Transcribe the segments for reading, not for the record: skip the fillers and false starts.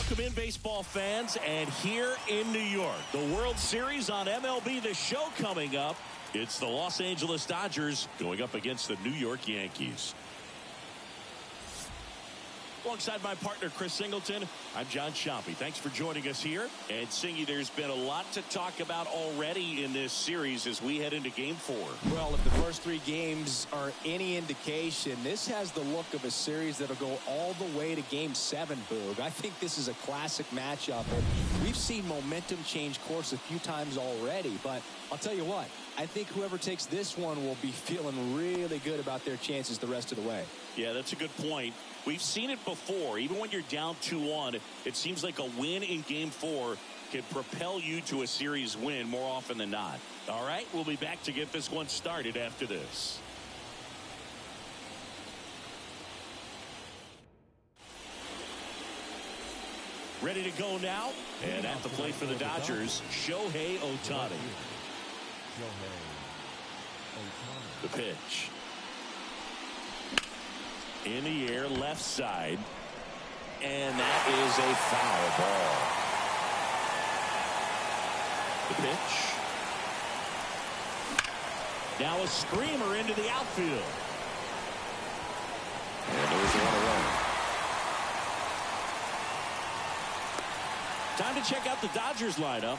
Welcome in, baseball fans, and here in New York, the World Series on MLB The Show coming up. It's the Los Angeles Dodgers going up against the New York Yankees. Alongside my partner, Chris Singleton, I'm John Shoppy. Thanks for joining us here. And Singy, there's been a lot to talk about already in this series as we head into Game 4. Well, if the first 3 games are any indication, this has the look of a series that'll go all the way to Game 7, Boog. I think this is a classic matchup. And we've seen momentum change course a few times already. But I'll tell you what, I think whoever takes this one will be feeling really good about their chances the rest of the way. Yeah, that's a good point. We've seen it before. Even when you're down 2-1, it seems like a win in Game 4 can propel you to a series win more often than not. All right, we'll be back to get this one started after this. Ready to go now? And at the plate for the Dodgers, Shohei Ohtani. The pitch. In the air, left side. And that is a foul ball. The pitch. Now a screamer into the outfield. And there's the 1 away. Time to check out the Dodgers lineup.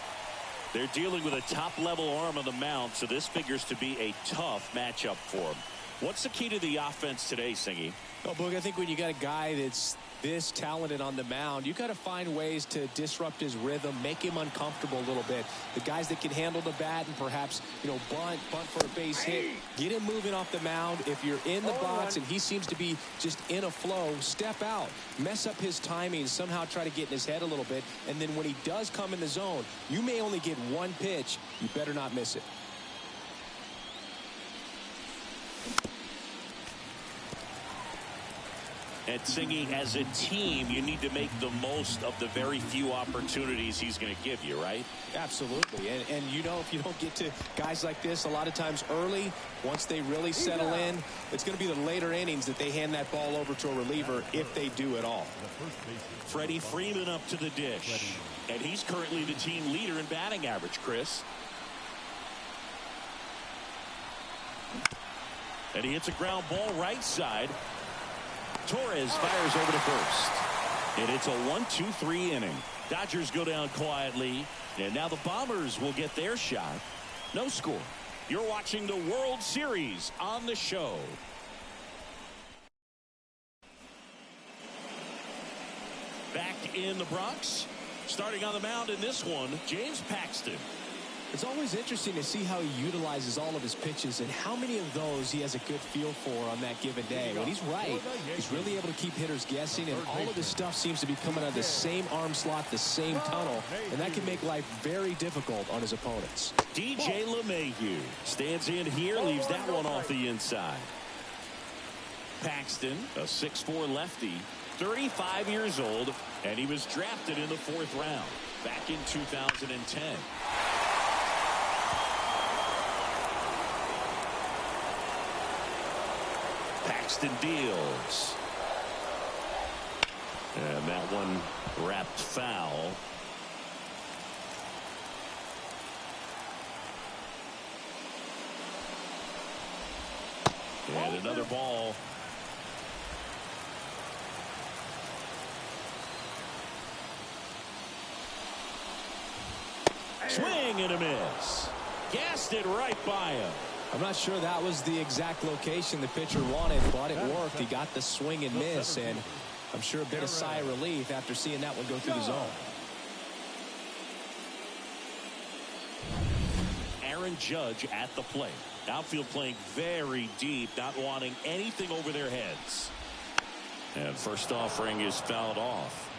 They're dealing with a top-level arm on the mound, so this figures to be a tough matchup for them. What's the key to the offense today, Singy? Well, Boog, I think when you got a guy that's this talented on the mound, you got to find ways to disrupt his rhythm, make him uncomfortable a little bit. The guys that can handle the bat and perhaps, bunt for a base hit, get him moving off the mound. If you're in the box and he seems to be just in a flow, step out, mess up his timing, somehow try to get in his head a little bit. And then when he does come in the zone, you may only get one pitch. You better not miss it. And Singy, as a team, you need to make the most of the very few opportunities he's going to give you, right? Absolutely. And if you don't get to guys like this a lot of times early, once they really settle in, it's going to be the later innings that they hand that ball over to a reliever if they do at all. Freddie Freeman up to the dish. And he's currently the team leader in batting average, Chris. And he hits a ground ball right side. Torres fires over to first. And it's a 1-2-3 inning. Dodgers go down quietly. And now the Bombers will get their shot. No score. You're watching the World Series on the show. Back in the Bronx. Starting on the mound in this one, James Paxton. It's always interesting to see how he utilizes all of his pitches and how many of those he has a good feel for on that given day. When he's right, he's really able to keep hitters guessing, and all of his stuff seems to be coming out of the same arm slot, the same tunnel, and that can make life very difficult on his opponents. DJ LeMahieu stands in here, leaves that one off the inside. Paxton, a 6'4" lefty, 35 years old, and he was drafted in the 4th round back in 2010. Paxton deals. And that one wrapped foul. And another ball. Swing and a miss. Gassed it right by him. I'm not sure that was the exact location the pitcher wanted, but it worked. He got the swing and miss, and I'm sure a bit of sigh of relief after seeing that one go through the zone. Aaron Judge at the plate. Outfield playing very deep, not wanting anything over their heads. And first offering is fouled off.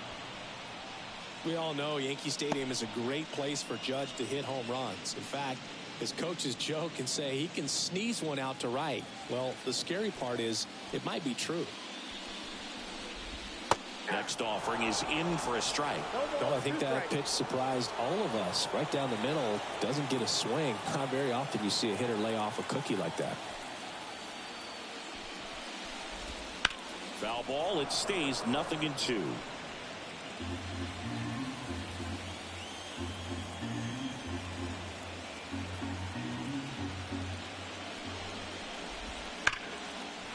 We all know Yankee Stadium is a great place for Judge to hit home runs. In fact, his coaches joke and say he can sneeze one out to right. Well, the scary part is it might be true. Next offering is in for a strike. Well, I think that pitch surprised all of us. Right down the middle, doesn't get a swing. Not very often you see a hitter lay off a cookie like that. Foul ball. It stays 0-2.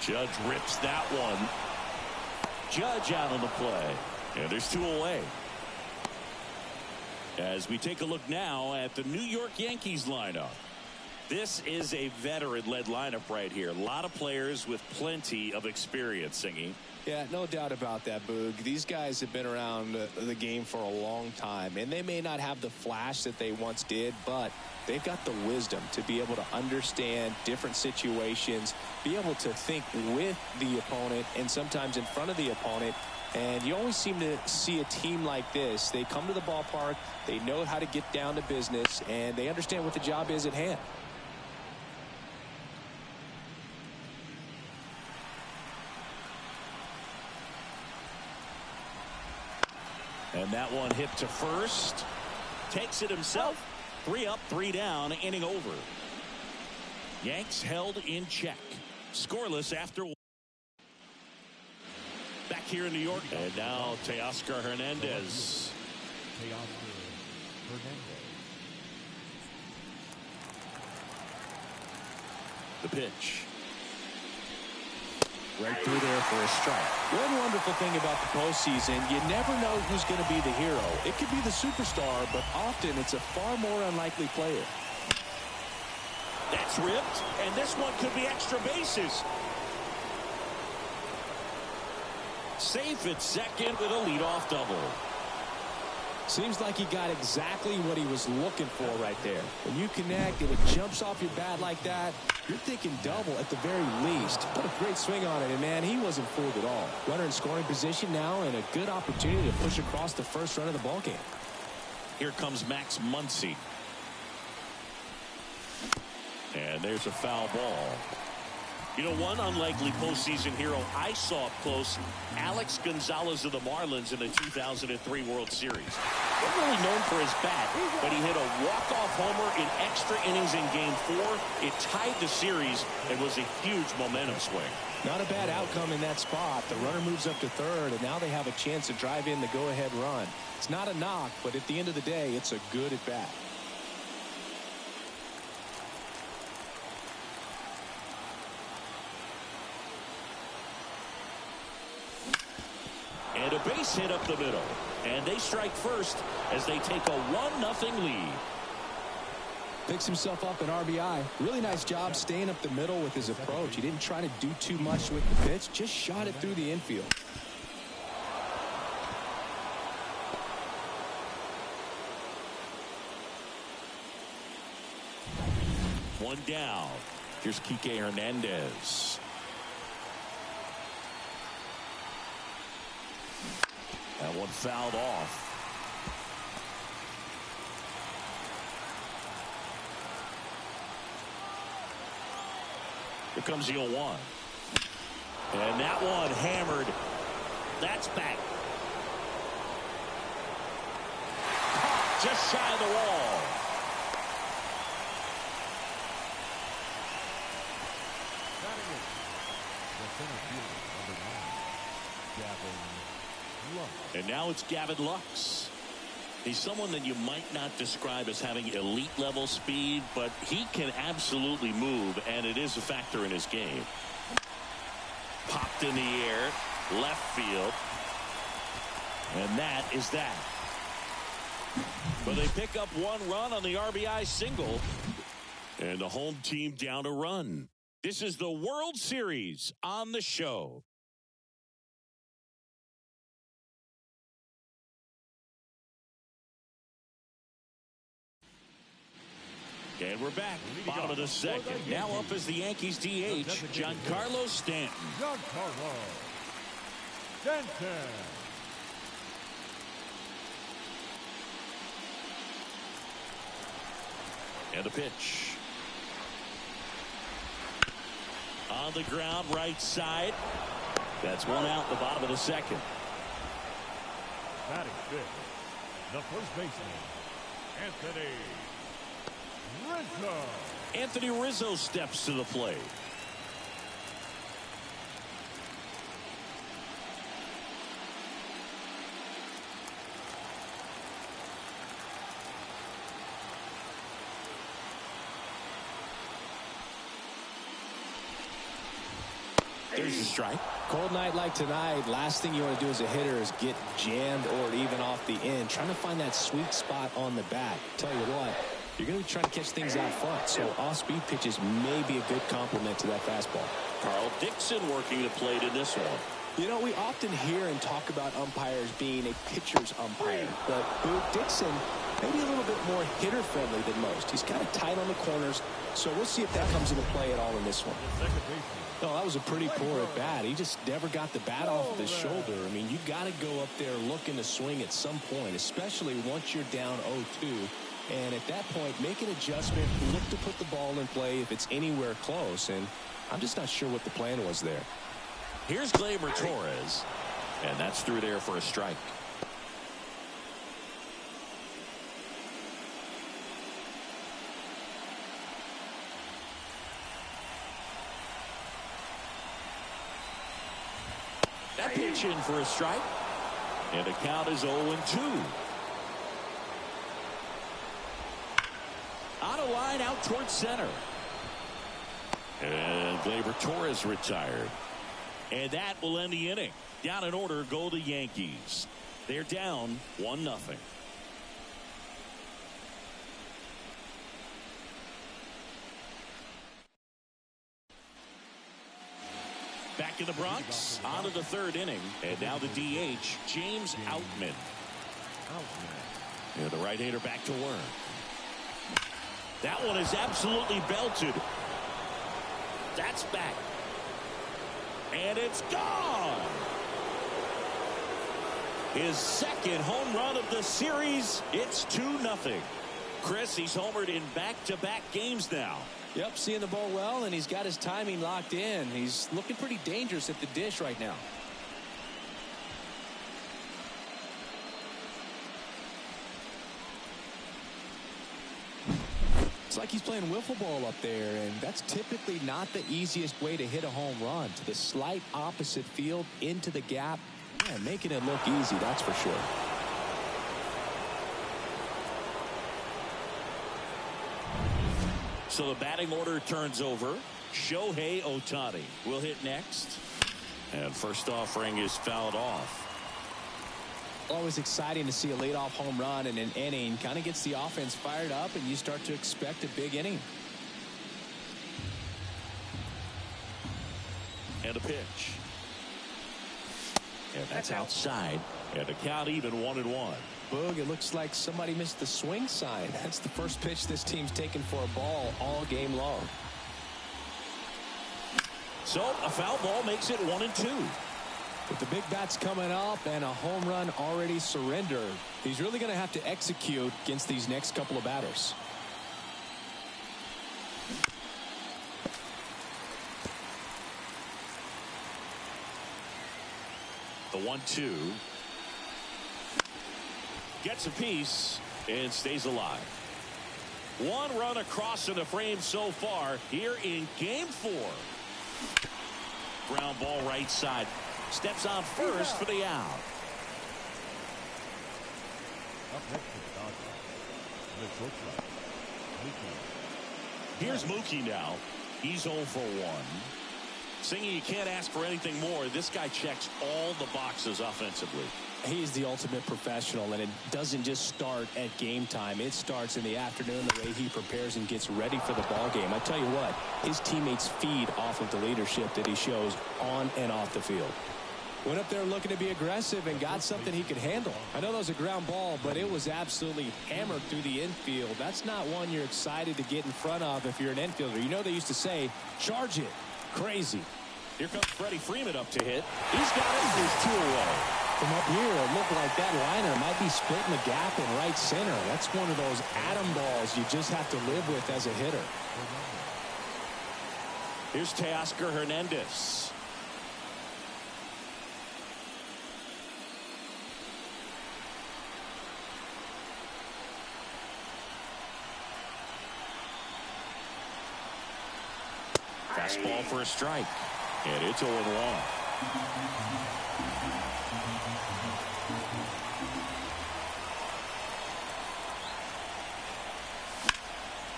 Judge rips that one. Judge out on the play. And there's 2 away. As we take a look now at the New York Yankees lineup. This is a veteran-led lineup right here. A lot of players with plenty of experience, Singy. Yeah, no doubt about that, Boog. These guys have been around the game for a long time, and they may not have the flash that they once did, but they've got the wisdom to be able to understand different situations, be able to think with the opponent and sometimes in front of the opponent. And you always seem to see a team like this. They come to the ballpark, they know how to get down to business, and they understand what the job is at hand. And that one hit to first. Takes it himself. 3 up, 3 down, inning over. Yanks held in check. Scoreless after. Back here in New York. And now Teoscar Hernandez. The pitch. Right through there for a strike. One wonderful thing about the postseason, you never know who's going to be the hero. It could be the superstar, but often it's a far more unlikely player. That's ripped, and this one could be extra bases. Safe at second with a leadoff double. Seems like he got exactly what he was looking for right there. When you connect and it jumps off your bat like that, you're thinking double at the very least. What a great swing on it, and man, he wasn't fooled at all. Runner in scoring position now, and a good opportunity to push across the first run of the ballgame. Here comes Max Muncy. And there's a foul ball. You know, one unlikely postseason hero I saw up close, Alex Gonzalez of the Marlins in the 2003 World Series. Not really known for his bat, but he hit a walk-off homer in extra innings in Game 4. It tied the series and was a huge momentum swing. Not a bad outcome in that spot. The runner moves up to third, and now they have a chance to drive in the go-ahead run. It's not a knock, but at the end of the day, it's a good at-bat. And a base hit up the middle. And they strike first as they take a 1-0 lead. Picks himself up an RBI. Really nice job staying up the middle with his approach. He didn't try to do too much with the pitch. Just shot it through the infield. One down. Here's Kike Hernandez. That one fouled off. Here comes the 0-1. And that one hammered. That's back. Just shy of the wall. And now it's Gavin Lux. He's someone that you might not describe as having elite level speed, but he can absolutely move, and it is a factor in his game. Popped in the air, left field. And that is that. But they pick up 1 run on the RBI single. And the home team down a run. This is the World Series on the show. And we're back. Bottom of the second. Now up is the Yankees DH, Giancarlo Stanton. Giancarlo Stanton. And the pitch. On the ground, right side. That's one out, the bottom of the second. Batting fifth, the first baseman, Anthony Rizzo. Anthony Rizzo steps to the plate. There's your strike. Cold night like tonight, last thing you want to do as a hitter is get jammed or even off the end. Trying to find that sweet spot on the bat. Tell you what, you're going to be trying to catch things out front, so off-speed pitches may be a good complement to that fastball. Carl Dixon working the plate in this one. You know, we often hear and talk about umpires being a pitcher's umpire, but Dixon maybe a little bit more hitter-friendly than most. He's kind of tight on the corners, so we'll see if that comes into play at all in this one. No, that was a pretty poor at bat. He just never got the bat off of his shoulder. I mean, you got to go up there looking to swing at some point, especially once you're down 0-2. And at that point, make an adjustment, look to put the ball in play if it's anywhere close. And I'm just not sure what the plan was there. Here's Gleyber Torres, and that's through there for a strike. That pitch in for a strike, and the count is 0-2. On a line out towards center, and Gleyber Torres retired. And that will end the inning. Down in order go the Yankees. They're down 1-0. Back in the Bronx, on to the third inning. And now the DH, James Outman. And the right-hander back to work. That one is absolutely belted. That's back. And it's gone. His second home run of the series. It's 2-0. Chris, he's homered in back-to-back games now. Yep, seeing the ball well, and he's got his timing locked in. He's looking pretty dangerous at the dish right now. It's like he's playing wiffle ball up there, and that's typically not the easiest way to hit a home run. To the slight opposite field, into the gap. Yeah, making it look easy, that's for sure. So the batting order turns over. Shohei Ohtani will hit next. And first offering is fouled off. Always exciting to see a leadoff home run in an inning. Kind of gets the offense fired up, and you start to expect a big inning. And a pitch. And that's outside. And the count even 1-1. Boog, it looks like somebody missed the swing sign. That's the first pitch this team's taken for a ball all game long. So a foul ball makes it 1-2. With the big bats coming up and a home run already surrendered, he's really going to have to execute against these next couple of batters. The 1-2. Gets a piece and stays alive. One run across in the frame so far here in game 4. Ground ball right side. Steps on first for the out. Up next to the Dodgers, the shortstop, Mookie. Here's Mookie now. He's 0 for 1. Singing, you can't ask for anything more. This guy checks all the boxes offensively. He's the ultimate professional, and it doesn't just start at game time. It starts in the afternoon, the way he prepares and gets ready for the ball game. I tell you what, his teammates feed off of the leadership that he shows on and off the field. Went up there looking to be aggressive and got something he could handle. I know that was a ground ball, but it was absolutely hammered through the infield. That's not one you're excited to get in front of if you're an infielder. You know they used to say, charge it. Crazy. Here comes Freddie Freeman up to hit. He's got it. He's 2 away. From up here, it looked like that liner might be splitting the gap in right center. That's one of those atom balls you just have to live with as a hitter. Here's Teoscar Hernandez. Fastball for a strike. And it's 0-1.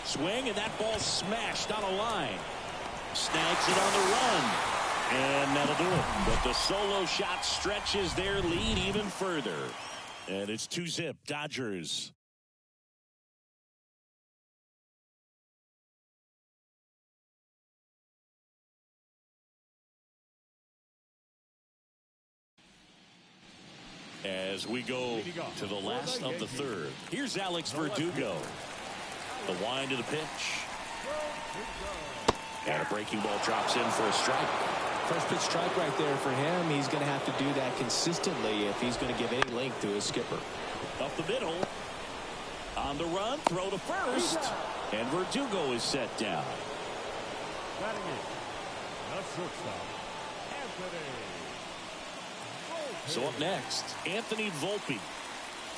Swing, and that ball smashed on a line. Snags it on the run. And that'll do it. But the solo shot stretches their lead even further. And it's 2-zip Dodgers. As we go to the last of the third. Here's Alex Verdugo. The wind of the pitch. And a breaking ball drops in for a strike. First pitch strike right there for him. He's going to have to do that consistently if he's going to give any length to his skipper. Up the middle. On the run. Throw to first. And Verdugo is set down. Batting in, the shortstop, Anthony. So up next, Anthony Volpe.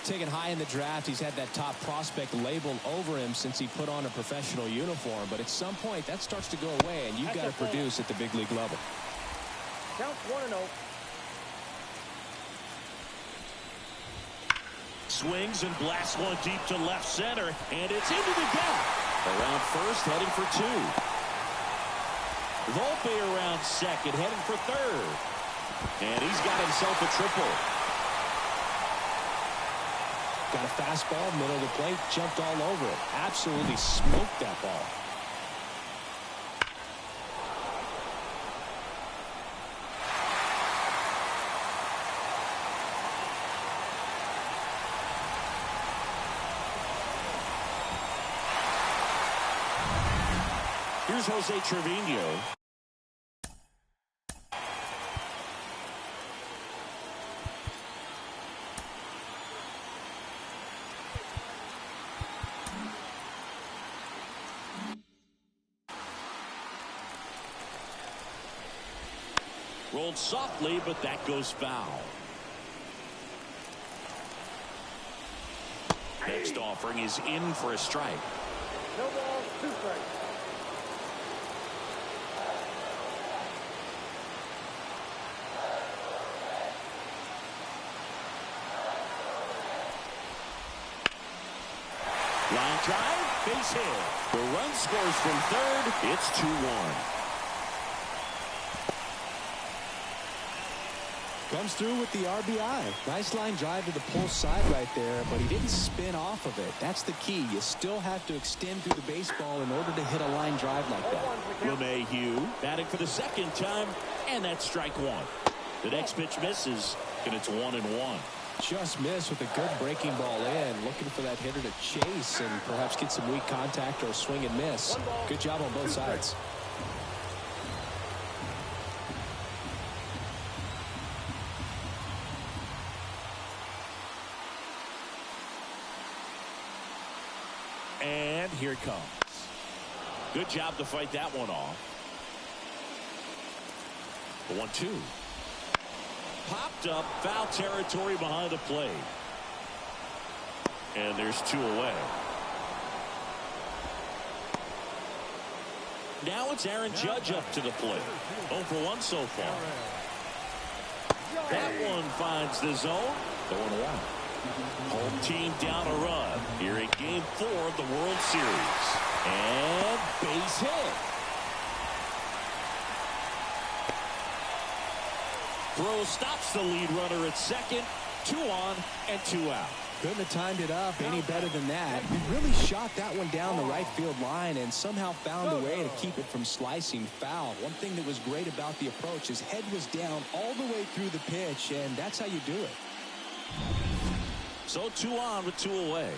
Taken high in the draft, he's had that top prospect labeled over him since he put on a professional uniform. But at some point, that starts to go away, and you've got to produce at the big league level. Count 1-0. Swings and blasts one deep to left center, and it's into the gap. Around first, heading for two. Volpe around second, heading for third. And he's got himself a triple. Got a fastball, middle of the plate, jumped all over it. Absolutely smoked that ball. Here's Jose Trevino. Rolled softly, but that goes foul. Next offering is in for a strike. No balls, 2 strikes. Line drive, base hit. The run scores from third. It's 2-1. Comes through with the RBI. Nice line drive to the pull side right there, but he didn't spin off of it. That's the key. You still have to extend through the baseball in order to hit a line drive like that. LeMahieu batting for the second time, and that's strike one. The next pitch misses, and it's 1-1. Just missed with a good breaking ball in, looking for that hitter to chase and perhaps get some weak contact or swing and miss. Good job on both sides. And here it comes. Good job to fight that one off. The 1-2. Popped up, foul territory behind the plate. And there's 2 away. Now it's Aaron Judge up to the plate. 0 for 1 so far. That one finds the zone. The 1-1. Home team down a run here in Game 4 of the World Series. And base hit. Throw stops the lead runner at second. 2 on and 2 out. Couldn't have timed it up any better than that. He really shot that one down the right field line and somehow found a way to keep it from slicing foul. One thing that was great about the approach, his head was down all the way through the pitch, and that's how you do it. So 2 on with 2 away.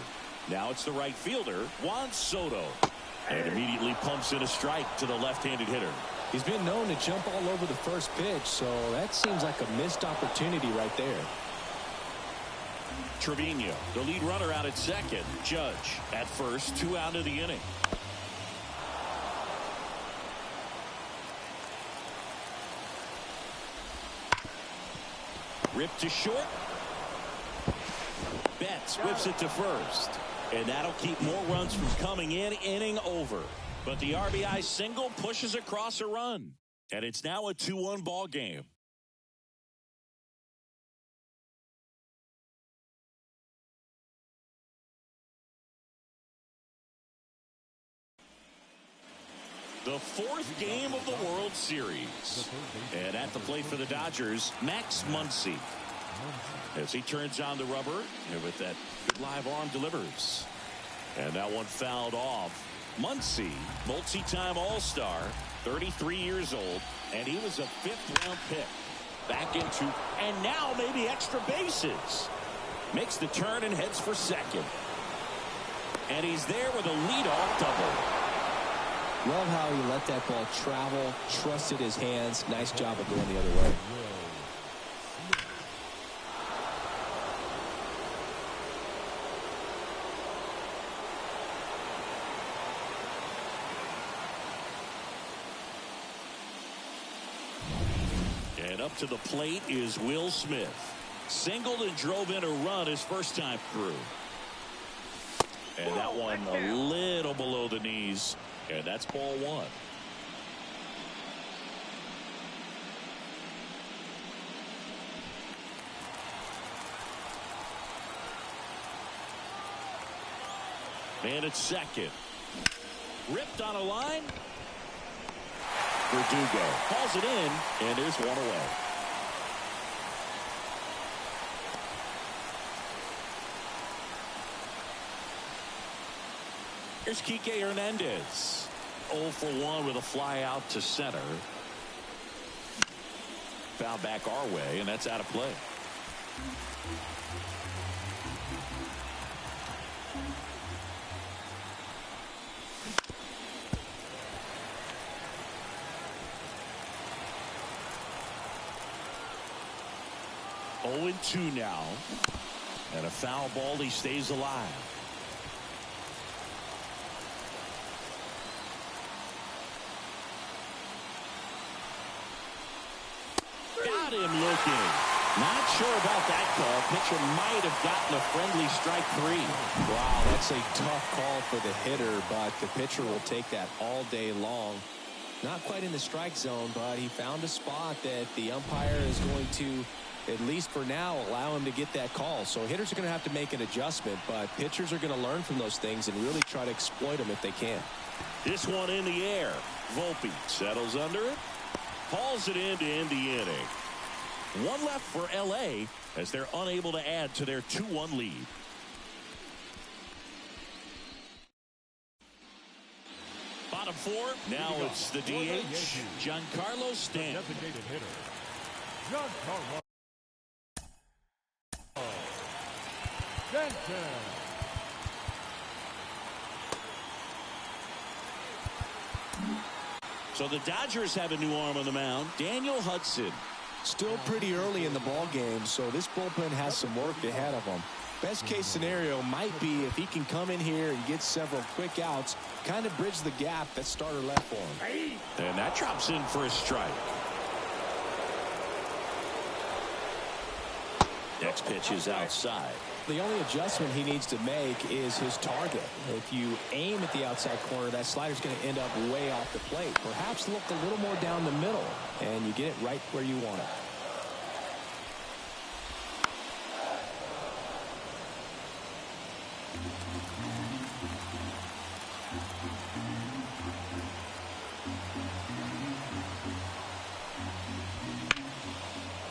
Now it's the right fielder, Juan Soto. And immediately pumps in a strike to the left-handed hitter. He's been known to jump all over the first pitch, so that seems like a missed opportunity right there. Trevino, the lead runner, out at second. Judge at first, 2 out of the inning. Ripped to short. Betts whips it to first. And that'll keep more runs from coming in. Inning over. But the RBI single pushes across a run. And it's now a 2-1 ball game. The The fourth game of the World Series. And at the plate for the Dodgers, Max Muncy. As he turns on the rubber, and with that good live arm delivers. And that one fouled off. Muncy, multi-time All-Star, 33 years old, and he was a fifth-round pick. Back into, and now maybe extra bases. Makes the turn and heads for second. And he's there with a leadoff double. Love how he let that ball travel, trusted his hands. Nice job of going the other way. And up to the plate is Will Smith. Singled and drove in a run his first time through. And that one a little below the knees. And that's ball one. Man at second. Ripped on a line. Verdugo hauls it in, and there's one away. Here's Kike Hernandez. 0 for 1 with a fly out to center. Foul back our way, and that's out of play. Oh and 2 now. And a foul ball, he stays alive. Got him looking. Not sure about that call. Pitcher might have gotten a friendly strike 3. Wow, that's a tough call for the hitter, but the pitcher will take that all day long. Not quite in the strike zone, but he found a spot that the umpire is going to, at least for now, allow him to get that call. So hitters are going to have to make an adjustment, but pitchers are going to learn from those things and really try to exploit them if they can. This one in the air. Volpe settles under it. Hauls it in to end the inning. One left for L.A. as they're unable to add to their 2-1 lead. Bottom 4. Now it's the DH, Giancarlo Stanton. Designated hitter, Giancarlo Stanton. So the Dodgers have a new arm on the mound, Daniel Hudson. Still pretty early in the ball game, so this bullpen has some work ahead of them. Best case scenario might be if he can come in here and get several quick outs, kind of bridge the gap that starter left for him. And that drops in for a strike. Next pitch is outside. The only adjustment he needs to make is his target. If you aim at the outside corner, that slider's going to end up way off the plate. Perhaps look a little more down the middle, and you get it right where you want it.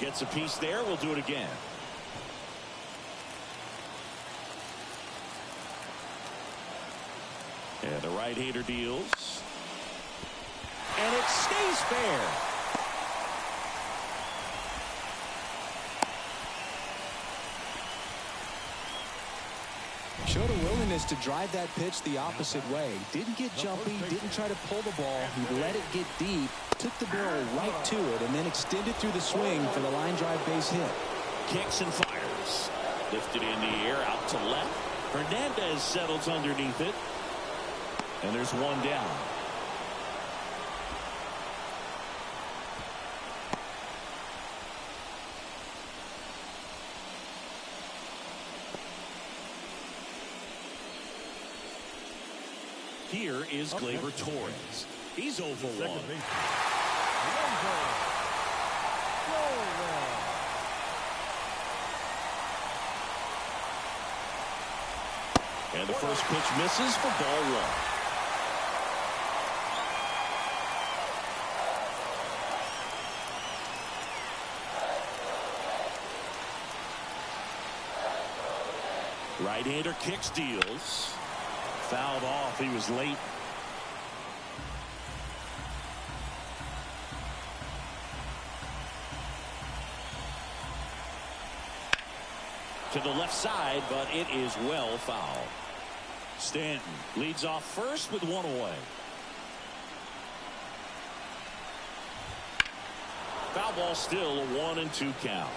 Gets a piece there. We'll do it again. And the right-hander deals. And it stays fair. Showed a willingness to drive that pitch the opposite way. Didn't get jumpy, didn't try to pull the ball. He let it get deep, took the barrel right to it, and then extended through the swing for the line drive base hit. Kicks and fires. Lifted in the air out to left. Hernandez settles underneath it. And there's one down. Here is Gleyber Torres. He's 0 for 1. And the first pitch misses for ball 1. Right-hander kicks, deals. Fouled off. He was late. To the left side, but it is well fouled. Stanton leads off first with one away. Foul ball, still a 1-2 count.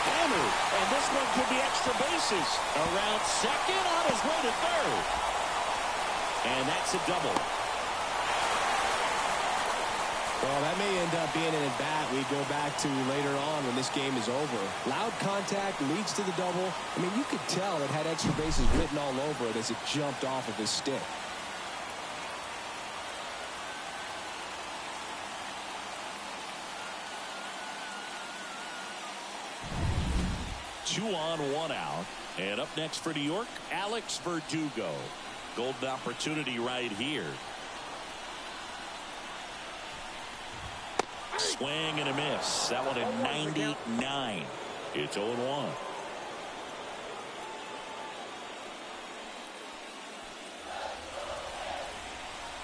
Hammered, and this one could be extra bases. Around second, on his way to third. And that's a double. Well, that may end up being an at-bat we go back to later on when this game is over. Loud contact leads to the double. I mean, you could tell it had extra bases written all over it as it jumped off of his stick. Two on, one out. And up next for New York, Alex Verdugo. Golden opportunity right here. Swing and a miss. That one at 99. It's 0-1.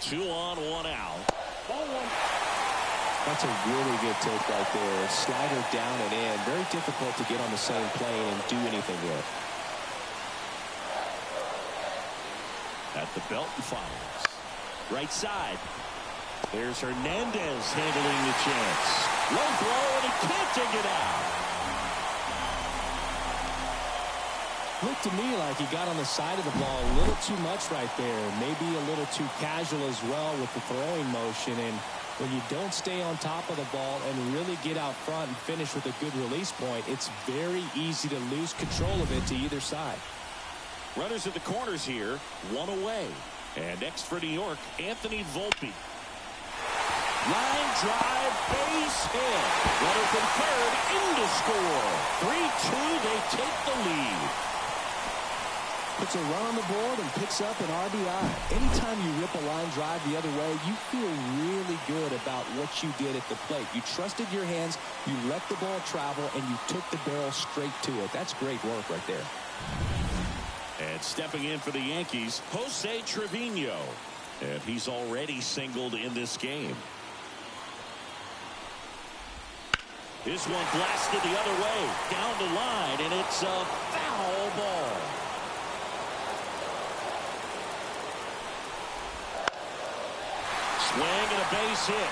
Two on, one out. Ball one. That's a really good take right there. Slider down and in. Very difficult to get on the same plane and do anything with. At the belt and fires. Right side. There's Hernandez handling the chance. Low throw, and he can't take it out. Looked to me like he got on the side of the ball a little too much right there. Maybe a little too casual as well with the throwing motion. And when you don't stay on top of the ball and really get out front and finish with a good release point, it's very easy to lose control of it to either side. Runners at the corners here, one away. And next for New York, Anthony Volpe. Line drive, base hit. Runner from third, in to score. 3-2, they take the lead. Puts a run on the board and picks up an RBI. Anytime you rip a line drive the other way, you feel really good about what you did at the plate. You trusted your hands, you let the ball travel, and you took the barrel straight to it. That's great work right there. And stepping in for the Yankees, Jose Trevino. And he's already singled in this game. This one blasted the other way, down the line, and it's a foul ball. Swing and a base hit.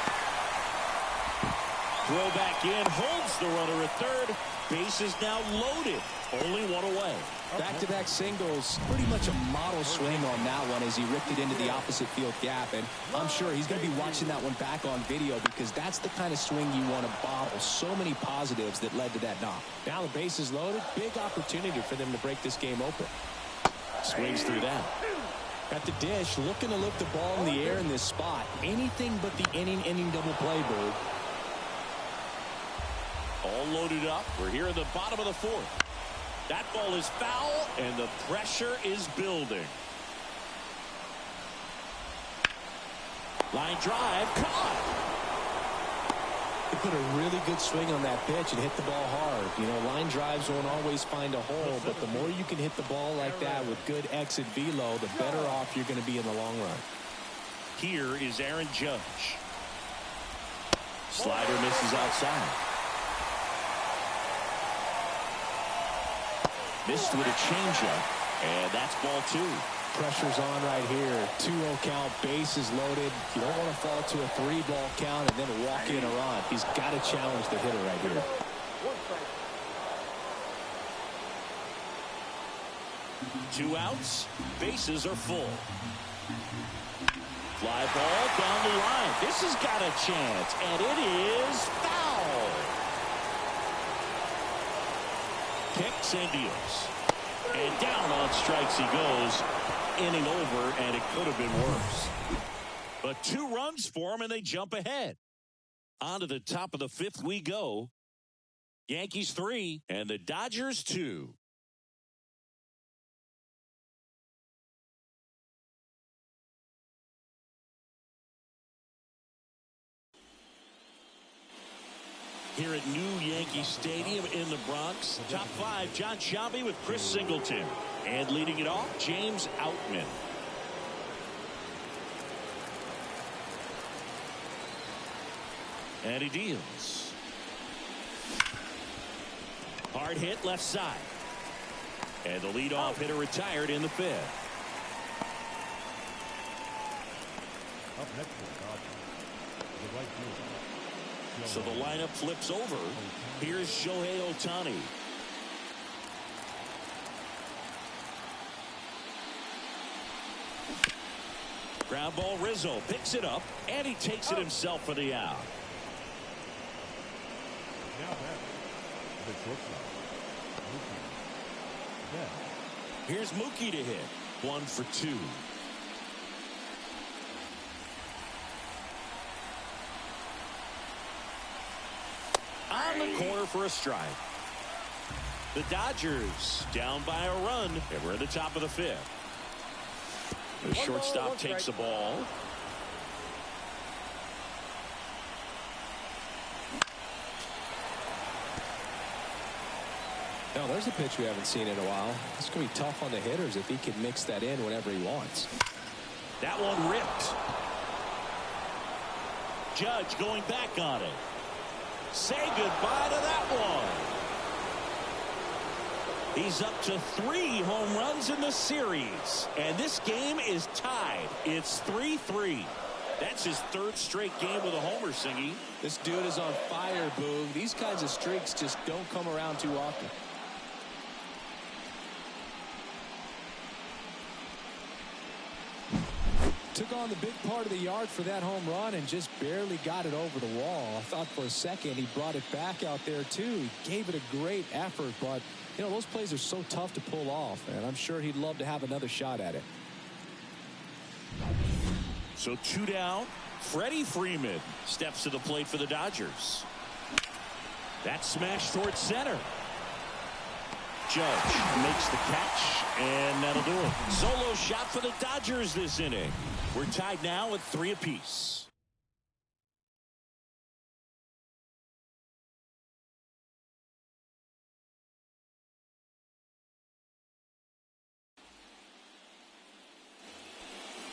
Throw back in, holds the runner at third. Base is now loaded. Only one away. Back-to-back singles, pretty much a model swing on that one as he ripped it into the opposite field gap. And I'm sure he's going to be watching that one back on video because that's the kind of swing you want to bottle. So many positives that led to that knock. Now the base is loaded. Big opportunity for them to break this game open. Swings through that. At the dish, looking to lift the ball in the air in this spot. Anything but the inning double play, Bird. All loaded up. We're here in the bottom of the fourth. That ball is foul, and the pressure is building. Line drive, caught. He put a really good swing on that pitch and hit the ball hard. You know, line drives won't always find a hole, but the more you can hit the ball like that with good exit velo, the better off you're going to be in the long run. Here is Aaron Judge. Slider misses outside. Missed with a changeup, and that's ball two. Pressure's on right here. 2-0 count, bases loaded. You don't want to fall to a 3-ball count and then walk in a run. He's got to challenge the hitter right here. Two outs, bases are full. Fly ball down the line. This has got a chance, and it is foul. Picks and deals. And down on strikes he goes. Inning over, and it could have been worse. But 2 runs for him, and they jump ahead. On to the top of the fifth we go. Yankees 3 and the Dodgers 2. Here at New Yankee Stadium in the Bronx. Top 5, John Shelby with Chris Singleton. And leading it off, James Outman. And he deals. Hard hit left side. And the leadoff hitter retired in the 5th. Up next for the Dodgers, the right fielder. So the lineup flips over. Here's Shohei Ohtani. Ground ball, Rizzo picks it up, and he takes it himself for the out. Now back, the shortstop, Mookie. Then, Here's Mookie to hit. 1 for 2. On the corner for a strike. The Dodgers down by a run, and we're at the top of the 5th. The shortstop takes the ball. Now, there's a pitch we haven't seen in a while. It's going to be tough on the hitters if he can mix that in whenever he wants. That one ripped. Judge going back on it. Say goodbye to that one. He's up to 3 home runs in the series. And this game is tied. It's 3-3. That's his 3rd straight game with a homer, Singy. This dude is on fire, Boog. These kinds of streaks just don't come around too often. Took on the big part of the yard for that home run and just barely got it over the wall. I thought for a second he brought it back out there too. He gave it a great effort, but you know, those plays are so tough to pull off, and I'm sure he'd love to have another shot at it. So 2 down. Freddie Freeman steps to the plate for the Dodgers. That smash towards center. Judge makes the catch, and that'll do it. Solo shot for the Dodgers this inning. We're tied now at 3 apiece.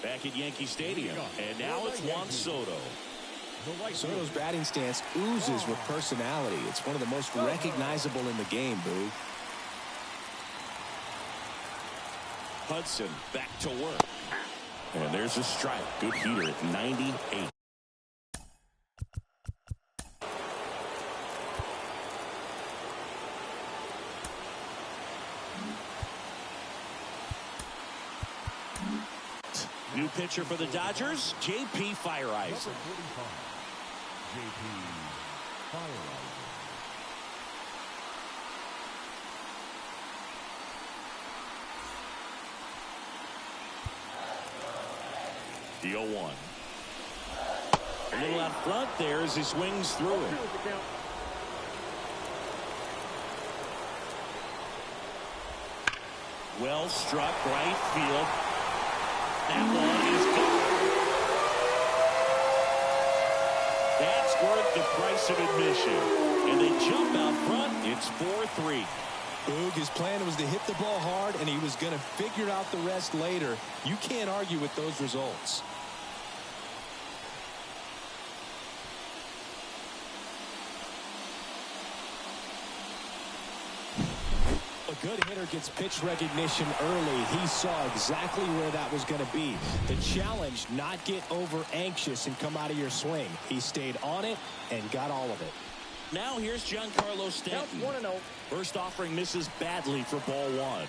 Back at Yankee Stadium, and now it's Juan Soto. Soto's batting stance oozes with personality. It's one of the most recognizable in the game, Boo. Hudson back to work. And there's a strike. Good heater at 98. New pitcher for the Dodgers, J.P. Fireizer. J.P. Fireizer. The 0-1. A little out front there as he swings through it. Well struck right field. That one is gone. That's worth the price of admission. And they jump out front. It's 4-3. Boog, his plan was to hit the ball hard, and he was going to figure out the rest later. You can't argue with those results. A good hitter gets pitch recognition early. He saw exactly where that was going to be. The challenge, not get over anxious and come out of your swing. He stayed on it and got all of it. Now here's Giancarlo Stanton. 1-0. First offering misses badly for ball 1.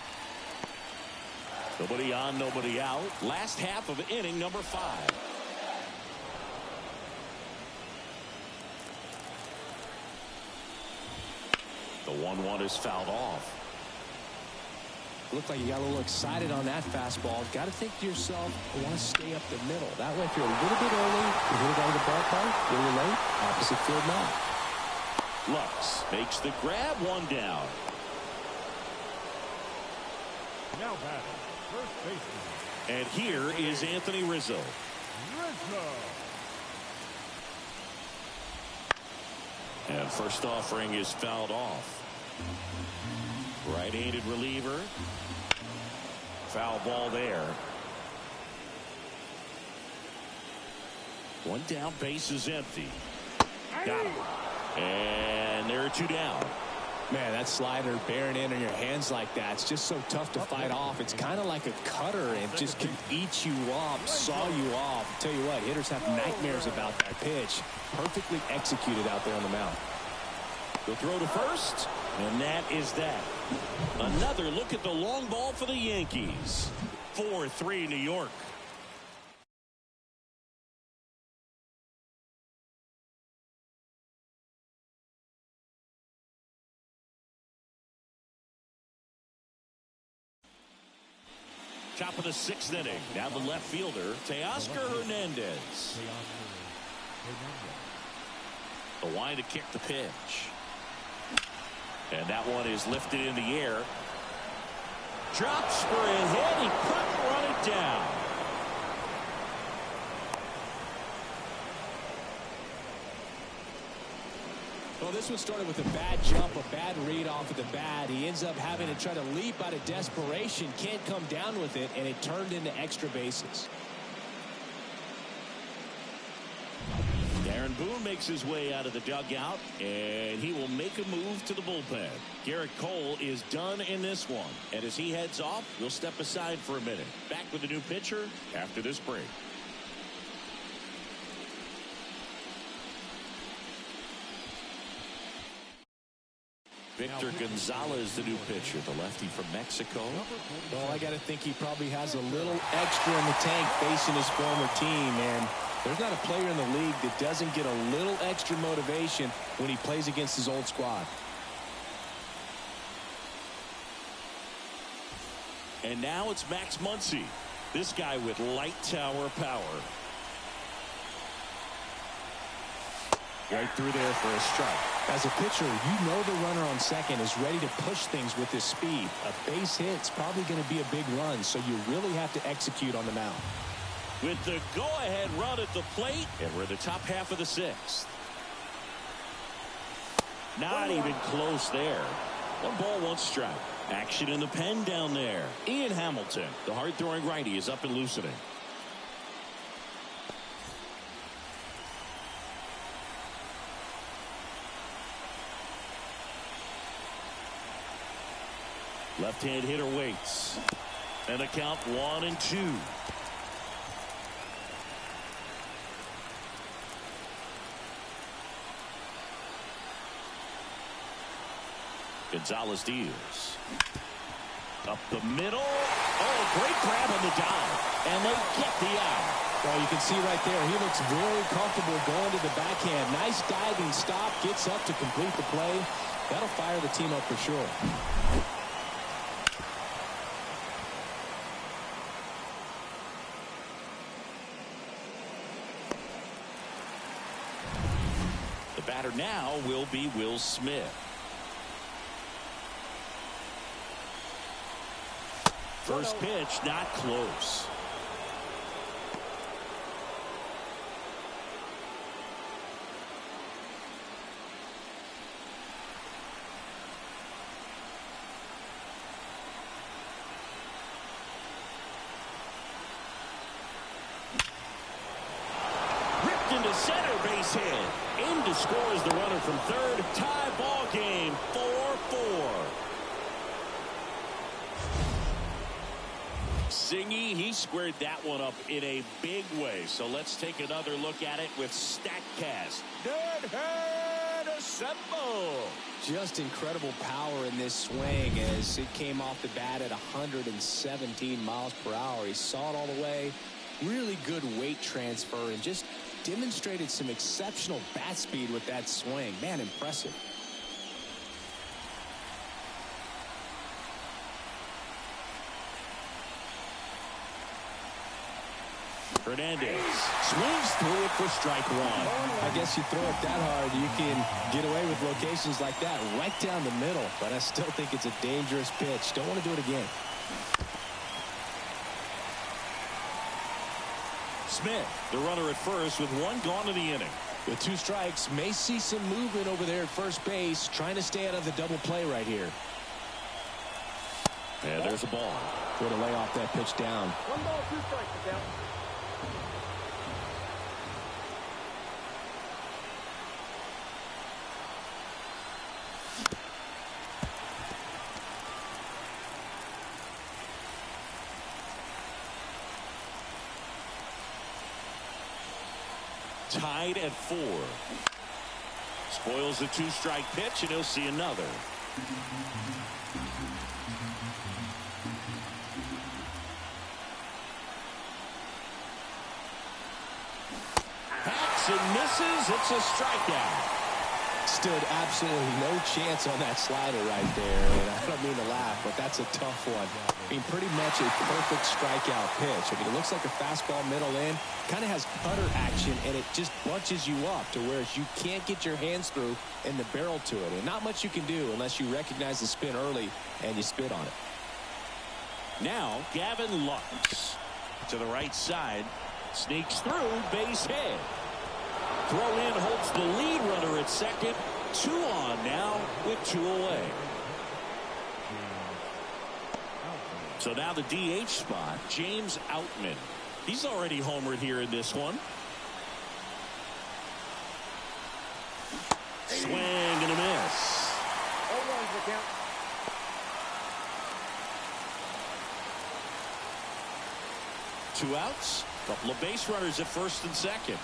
Nobody on, nobody out. Last half of inning number 5. The 1-1 is fouled off. Looked like you got a little excited on that fastball. Got to think to yourself, I want to stay up the middle. That way, if you're a little bit early, you hit it out of the ballpark, a little late, opposite field now. Lux makes the grab, 1 down. Now batting, first baseman. And here is Anthony Rizzo. Rizzo. And first offering is fouled off. Right-handed reliever. Foul ball there. One down, base is empty. Got him. And there are two down. Man, that slider bearing in on your hands like that, it's just so tough to fight off. It's kind of like a cutter and just can eat you up, saw you off. I'll tell you what, hitters have nightmares about that pitch. Perfectly executed out there on the mound. The throw to first, and that is that. Another look at the long ball for the Yankees. 4-3 New York. Top of the sixth inning. Now the left fielder, Teoscar Hernandez. The line to kick the pitch. And that one is lifted in the air. Drops for a hit. He couldn't run it down. Well, this one started with a bad jump, a bad read off of the bat. He ends up having to try to leap out of desperation. Can't come down with it, and it turned into extra bases. Aaron Boone makes his way out of the dugout, and he will make a move to the bullpen. Garrett Cole is done in this one. And as he heads off, we'll step aside for a minute. Back with a new pitcher after this break. Victor Gonzalez, the new pitcher, the lefty from Mexico. Well, I got to think he probably has a little extra in the tank facing his former team, and there's not a player in the league that doesn't get a little extra motivation when he plays against his old squad. And now it's Max Muncy, this guy with light tower power. Right through there for a strike. As a pitcher, you know the runner on second is ready to push things with his speed. A base hit's probably going to be a big run, so you really have to execute on the mound. With the go-ahead run at the plate, and we're in the top half of the sixth. Not even close there. 1 ball, 1 strike. Action in the pen down there. Ian Hamilton, the hard-throwing righty, is up and loosening. Left-hand hitter waits. And a count 1-2. Gonzalez deals. Up the middle. Oh, great grab on the dive. And they get the out. Well, you can see right there, he looks very comfortable going to the backhand. Nice diving stop. Gets up to complete the play. That'll fire the team up for sure. The batter now will be Will Smith. First pitch, not close. Ripped into center, base hit. In to score is the runner from third. Tie ball game, 4-4. Singy, he squared that one up in a big way. So let's take another look at it with StatCast. Deadhead assemble. Just incredible power in this swing as it came off the bat at 117 miles per hour. He saw it all the way. Really good weight transfer and just demonstrated some exceptional bat speed with that swing. Man, impressive. Hernandez swings through it for strike 1. I guess you throw it that hard, you can get away with locations like that right down the middle. But I still think it's a dangerous pitch. Don't want to do it again. Smith, the runner at first with 1 gone in the inning. The 2 strikes may see some movement over there at first base, trying to stay out of the double play right here. And there's a ball. Way to lay off that pitch down. 1 ball, 2 strikes, the count. Tied at 4. Spoils the 2-strike pitch, and he'll see another. Hacks and misses. It's a strikeout. Stood absolutely no chance on that slider right there. And I don't mean to laugh, but that's a tough one. I mean, pretty much a perfect strikeout pitch. I mean, it looks like a fastball middle in. Kind of has cutter action, and it just bunches you up to where you can't get your hands through and the barrel to it. And not much you can do unless you recognize the spin early and you spit on it. Now, Gavin Lux to the right side. Sneaks through, base hit. Throw in holds the lead runner at second. 2 on now with 2 away. So now the DH spot, James Outman. He's already homered here in this one. Swing and a miss. 0-1's the count. Two outs. Couple of base runners at first and second.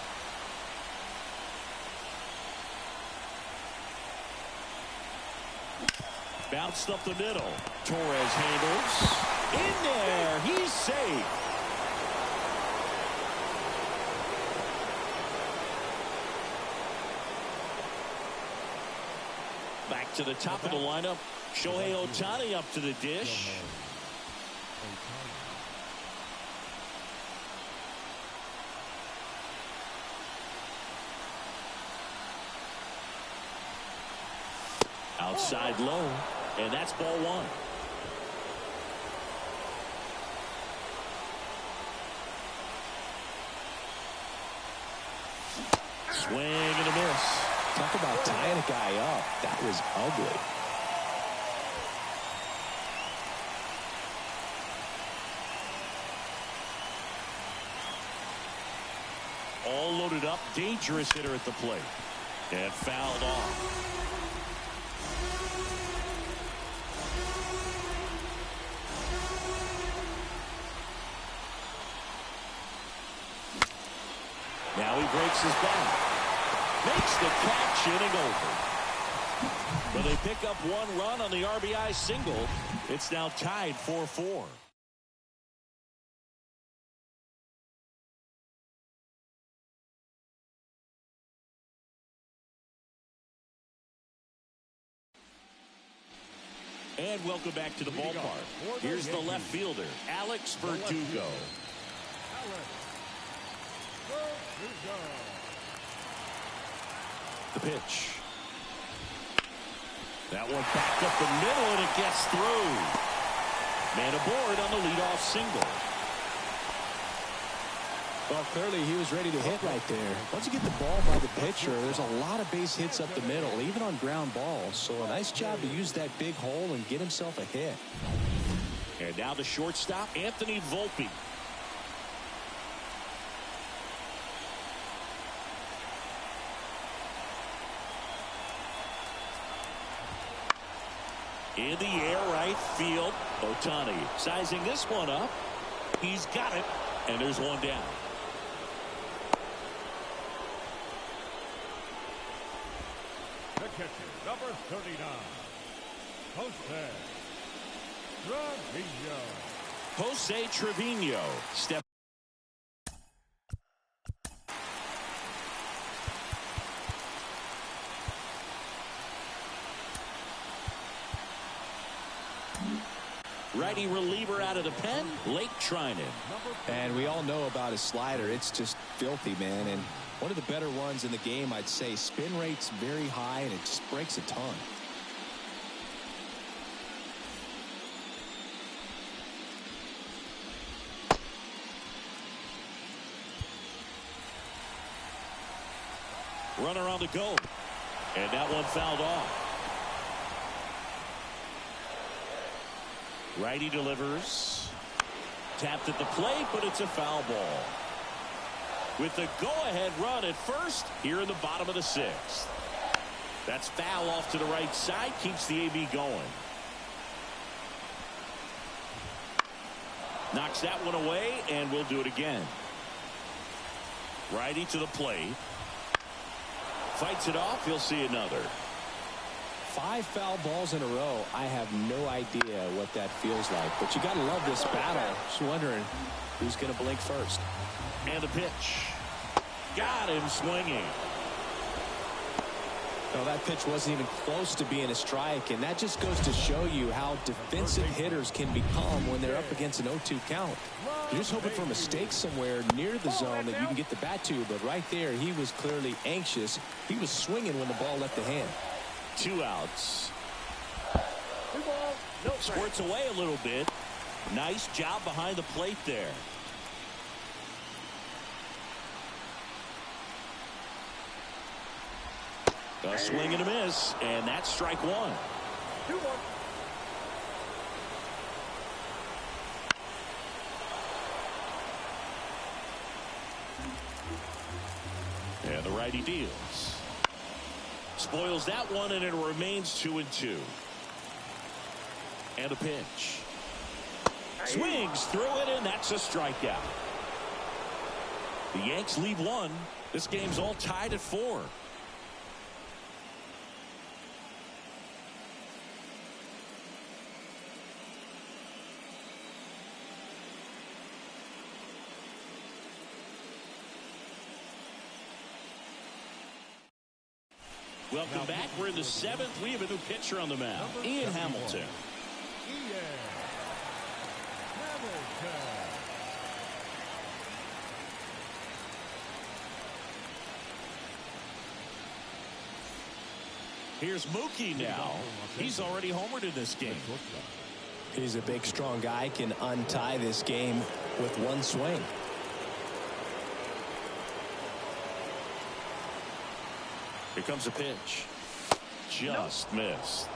Bounced up the middle. Torres handles. In there. He's safe. Back to the top of the lineup. Shohei Ohtani up to the dish. Outside low, and that's ball 1. Swing and a miss. Talk about tying a guy up. That was ugly. All loaded up, dangerous hitter at the plate. And fouled off. Now he breaks his back. Makes the catch, inning over. But they pick up 1 run on the RBI single. It's now tied 4-4. And welcome back to the ballpark. Here's the left fielder, Alex Verdugo. The pitch. That one back up the middle, and it gets through. Man aboard on the leadoff single. Well, clearly he was ready to hit right there. Once you get the ball by the pitcher, there's a lot of base hits up the middle, even on ground balls. So a nice job to use that big hole and get himself a hit. And now the shortstop, Anthony Volpe. In the air, right field. Ohtani sizing this one up. He's got it, and there's one down. The catcher, number 39, Jose Trevino. Jose Trevino. Step. Righty reliever out of the pen, Lake Trinan. And we all know about his slider. It's just filthy, man. And one of the better ones in the game, I'd say. Spin rate's very high, and it just breaks a ton. Runner on the go. And that one fouled off. Righty delivers. Tapped at the plate, but it's a foul ball. With the go-ahead run at first here in the bottom of the sixth. That's foul off to the right side. Keeps the AB going. Knocks that one away, and we'll do it again. Righty to the plate. Fights it off. He'll see another. 5 foul balls in a row. I have no idea what that feels like, but you got to love this battle. Just wondering who's going to blink first. And the pitch. Got him swinging. No, that pitch wasn't even close to being a strike, and that just goes to show you how defensive hitters can become when they're up against an 0-2 count. You're just hoping for a mistake somewhere near the zone that you can get the bat to, but right there, he was clearly anxious. He was swinging when the ball left the hand. 2 outs. 2 balls, no strikes. Squirts away a little bit. Nice job behind the plate there. A swing and a miss, and that's strike 1. 2-1. And the righty deals. Spoils that one, and it remains 2-2. And a pitch. Swings through it, and that's a strikeout. The Yanks lead 1. This game's all tied at 4. Welcome back. We're in the 7th. We have a new pitcher on the mound. Ian Hamilton. Here's Mookie now. He's already homered in this game. He's a big, strong guy, can untie this game with one swing. Here comes a pitch. Just missed.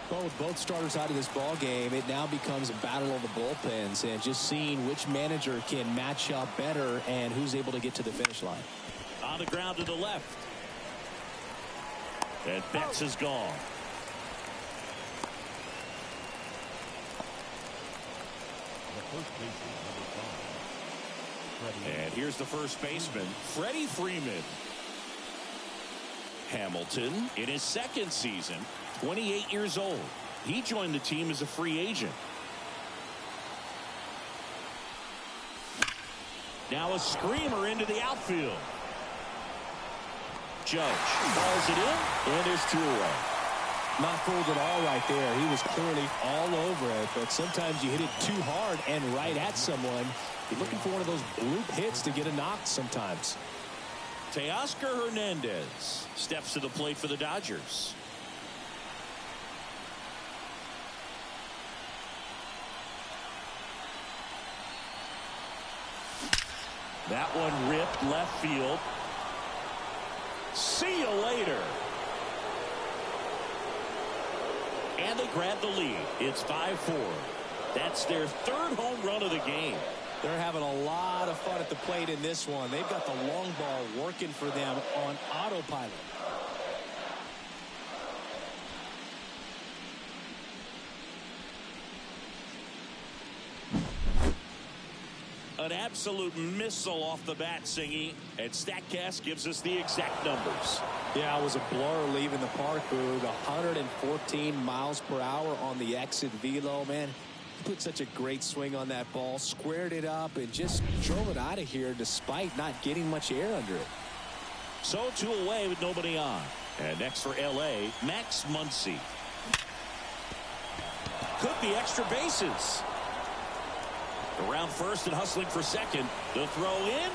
Well, with both starters out of this ball game, it now becomes a battle of the bullpens and just seeing which manager can match up better and who's able to get to the finish line. On the ground to the left. And Betts is gone. And here's the first baseman, Freddie Freeman. Hamilton in his 2nd season, 28 years old. He joined the team as a free agent. Now a screamer into the outfield. Judge balls it in, and there's 2 away. Not fooled at all right there. He was clearly all over it, but sometimes you hit it too hard and right at someone. You're looking for one of those bloop hits to get a knock sometimes. Teoscar Hernandez steps to the plate for the Dodgers. That one ripped left field. See you later. And they grab the lead. It's 5-4. That's their 3rd home run of the game. They're having a lot of fun at the plate in this one. They've got the long ball working for them on autopilot. An absolute missile off the bat, Singy. And StatCast gives us the exact numbers. Yeah, it was a blur leaving the park, Boog. 114 miles per hour on the exit velo, man. He put such a great swing on that ball, squared it up, and just drove it out of here despite not getting much air under it. So 2 away with nobody on. And next for L.A., Max Muncy. Could be extra bases. Around first and hustling for second. The throw in.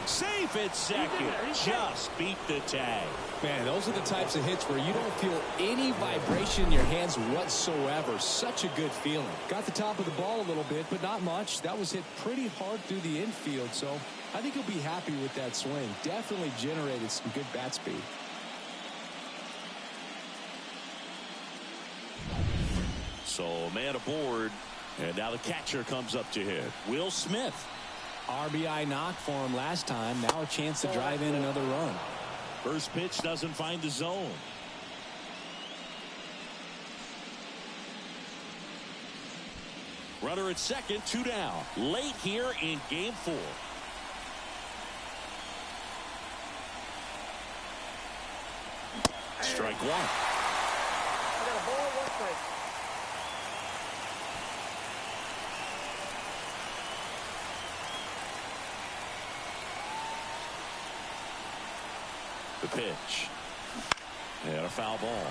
Safe at second. Just beat the tag. Man, those are the types of hits where you don't feel any vibration in your hands whatsoever. Such a good feeling. Got the top of the ball a little bit, but not much. That was hit pretty hard through the infield, so I think he'll be happy with that swing. Definitely generated some good bat speed. So man aboard, and now the catcher comes up to hit. Will Smith. RBI knock for him last time. Now a chance to drive in another run. First pitch doesn't find the zone. Runner at second, 2 down. Late here in game 4. Strike 1. I got a ball, 1 strike. The pitch. And a foul ball.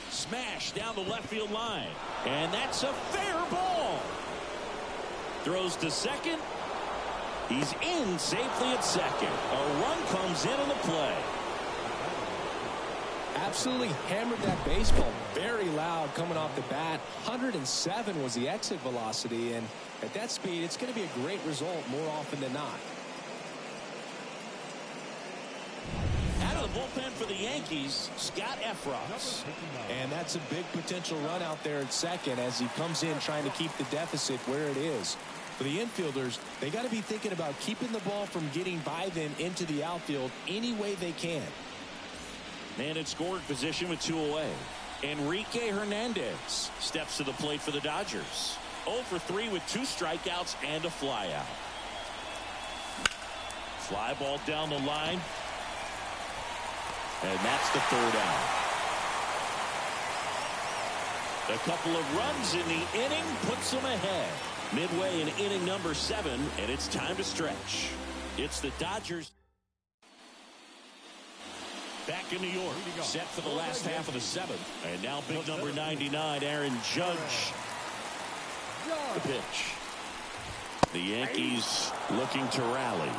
Smash down the left field line. And that's a fair ball. Throws to second. He's in safely at second. A run comes in on the play. Absolutely hammered that baseball. Very loud coming off the bat. 107 was the exit velocity, and at that speed, it's going to be a great result more often than not. Out of the bullpen for the Yankees, Scott Efros. And that's a big potential run out there at second as he comes in trying to keep the deficit where it is. For the infielders, they got to be thinking about keeping the ball from getting by them into the outfield any way they can. Man in scoring position with 2 away. Enrique Hernandez steps to the plate for the Dodgers. 0 for 3 with 2 strikeouts and a flyout. Fly ball down the line. And that's the 3rd out. A couple of runs in the inning puts them ahead. Midway in inning number 7, and it's time to stretch. It's the Dodgers. Back in New York, set for the last half of the 7th. And now big number 99, Aaron Judge. The pitch. The Yankees looking to rally.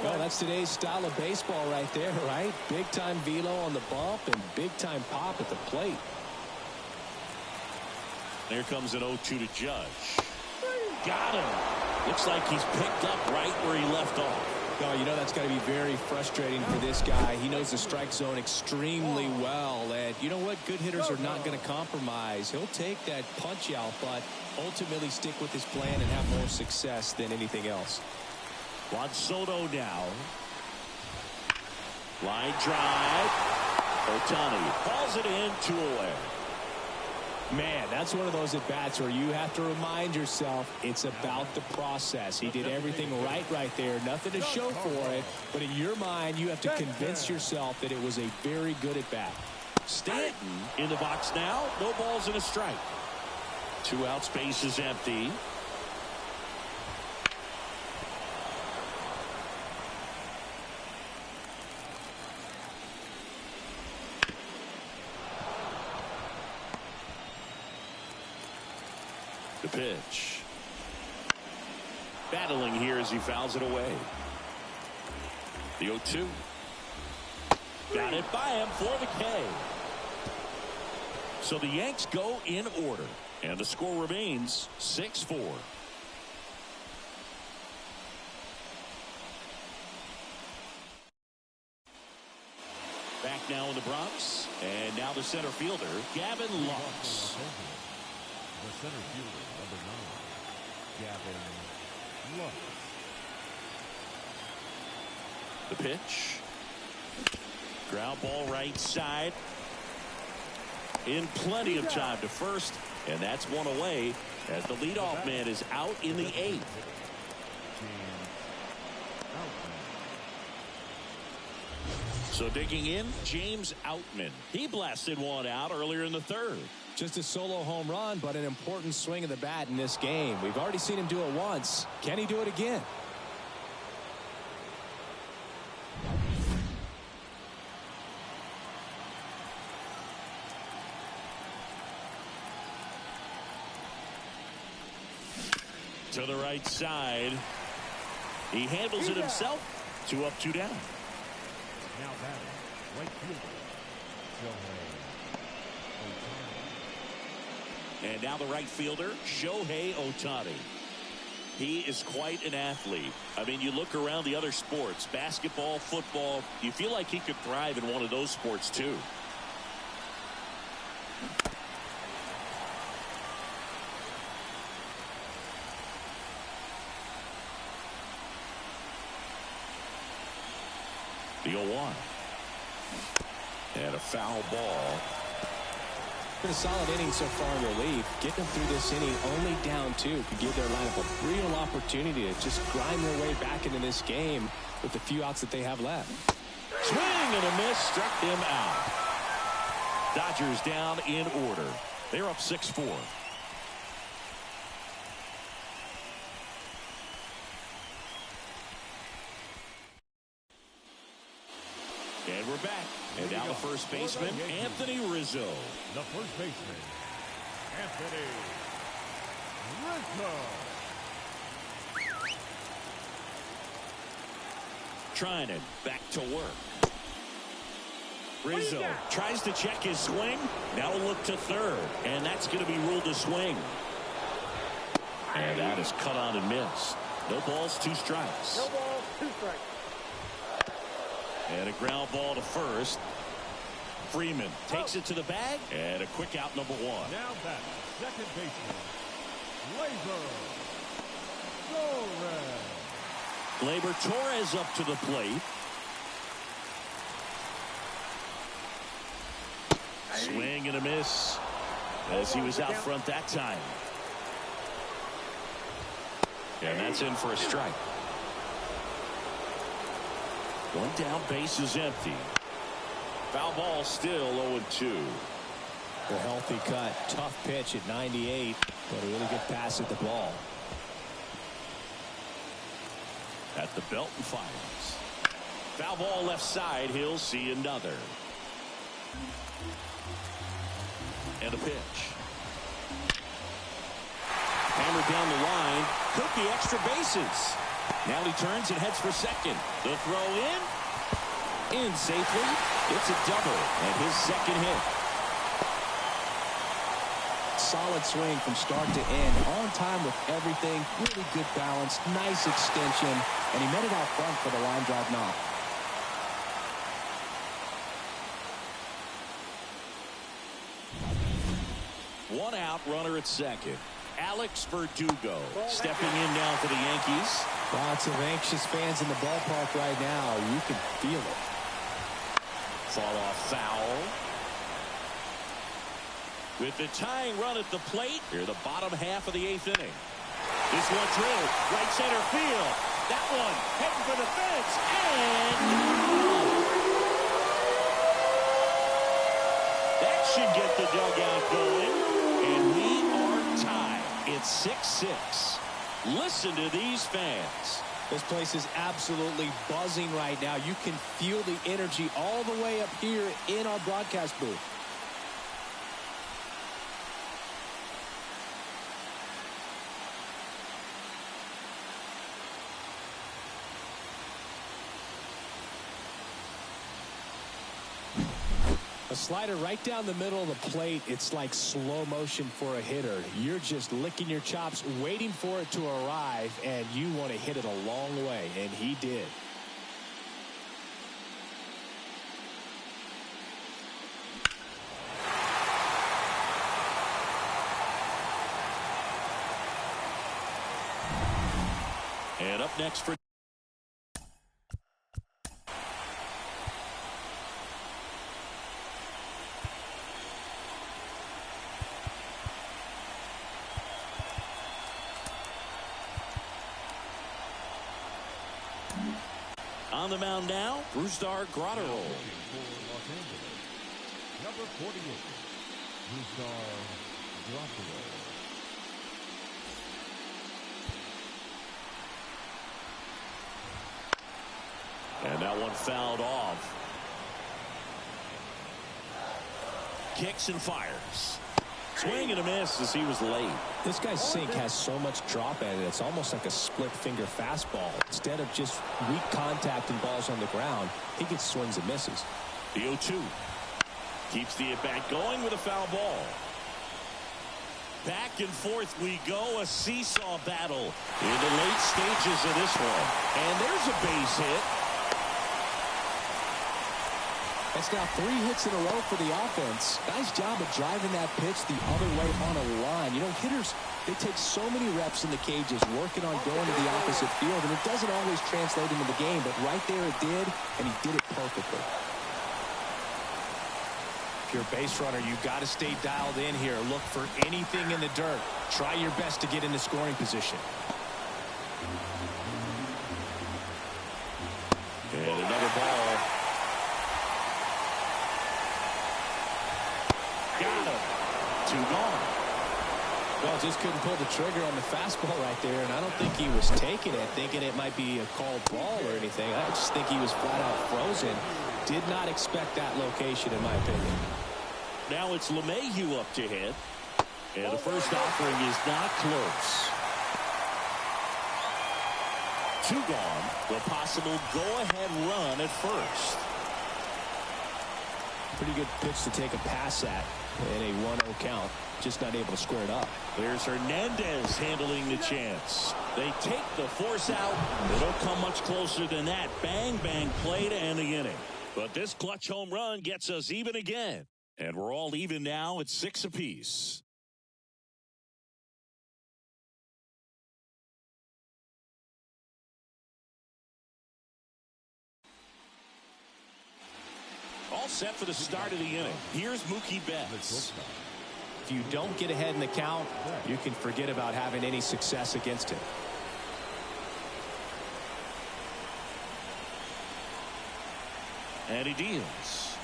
Well, that's today's style of baseball right there, right? Big-time velo on the bump and big-time pop at the plate. There comes an 0-2 to Judge. Got him. Looks like he's picked up right where he left off. Oh, you know that's got to be very frustrating for this guy. He knows the strike zone extremely well. And you know what? Good hitters are not going to compromise. He'll take that punch out, but ultimately stick with his plan and have more success than anything else. Juan Soto now. Line drive. Ohtani hauls it in, 2 away. Man, that's one of those at-bats where you have to remind yourself it's about the process. He did everything right there. Nothing to show for it. But in your mind, you have to convince yourself that it was a very good at-bat. Stanton in the box now. No balls and a strike. 2 out, space is empty. The pitch. Battling here as he fouls it away. The 0-2. Got it by him for the K. So the Yanks go in order. And the score remains 6-4. Back now in the Bronx. And now the center fielder, Gavin Lux. The center fielder, number 9, Gavin Lux. The pitch. Ground ball right side. In plenty of time to first. And that's 1 away as the leadoff man is out in the 8th. So digging in, James Outman. He blasted 1 out earlier in the 3rd. Just a solo home run, but an important swing of the bat in this game. We've already seen him do it once. Can he do it again? To the right side. He handles it himself. 2 up, 2 down. Now batting, right fielder, Shohei Ohtani. And now the right fielder, Shohei Ohtani. He is quite an athlete. I mean, you look around the other sports, basketball, football, you feel like he could thrive in one of those sports too. The 0-1. And a foul ball. Been a solid inning so far in relief. Getting them through this inning only down 2 could give their lineup a real opportunity to just grind their way back into this game with the few outs that they have left. Swing and a miss, struck him out. Dodgers down in order. They're up 6-4. And we're back. And now the first baseman, Anthony Rizzo. The first baseman, Anthony Rizzo. Trinan back to work. Rizzo tries to check his swing. Now look to third. And that's going to be ruled a swing. And that is cut on and missed. No balls, 2 strikes. No balls, 2 strikes. And a ground ball to first. Freeman takes it to the bag. And a quick out, number 1. Now back, second baseman, Gleyber Torres. Gleyber Torres up to the plate. Swing and a miss as he was out front that time. And that's in for a strike. 1 down, base is empty. Foul ball, still 0-2. A healthy cut. Tough pitch at 98, but a really good pass at the ball. At the belt and fires. Foul ball left side. He'll see another. And a pitch. Hammered down the line. Took the extra bases. Now he turns and heads for second. The throw in safely. It's a double and his second hit. Solid swing from start to end. On time with everything. Really good balance. Nice extension. And he met it out front for the line drive knock. One out, runner at second. Alex Verdugo stepping in now for the Yankees. Lots of anxious fans in the ballpark right now. You can feel it. Fought off foul. With the tying run at the plate, here the bottom half of the 8th inning. This one drilled, right center field. That one heading for the fence, and that should get the dugout going. And we are tied. It's 6-6. Listen to these fans. This place is absolutely buzzing right now. You can feel the energy all the way up here in our broadcast booth. A slider right down the middle of the plate. It's like slow motion for a hitter. You're just licking your chops, waiting for it to arrive, and you want to hit it a long way, and he did. And up next for on the mound now, Brusdar Graterol. Number 48, Brusdar Graterol. And that one fouled off. Kicks and fires. Swing and a miss as he was late. This guy's sink has so much drop at it. It's almost like a split finger fastball. Instead of just weak contact and balls on the ground, he gets swings and misses. The 0-2 keeps the at-bat going with a foul ball. Back and forth we go, a seesaw battle in the late stages of this one. And there's a base hit. That's now 3 hits in a row for the offense. Nice job of driving that pitch the other way on a line. You know, hitters, they take so many reps in the cages working on going to the opposite field, and it doesn't always translate into the game, but right there it did, and he did it perfectly. If you're a base runner, you've got to stay dialed in here. Look for anything in the dirt. Try your best to get into scoring position. And another ball. Got him. 2 gone. Well, just couldn't pull the trigger on the fastball right there, and I don't think he was taking it, thinking it might be a called ball or anything. I just think he was flat out frozen. Did not expect that location, in my opinion. Now it's LeMahieu up to hit. And the first offering is not close. 2 gone. The possible go-ahead run at first. Pretty good pitch to take a pass at in a 1-0 count. Just not able to square it up. There's Hernandez handling the chance. They take the force out. They don't come much closer than that. Bang, bang play to end the inning. But this clutch home run gets us even again. And we're all even now at 6 apiece. All set for the start of the inning. Here's Mookie Betts. If you don't get ahead in the count, you can forget about having any success against him. And he deals.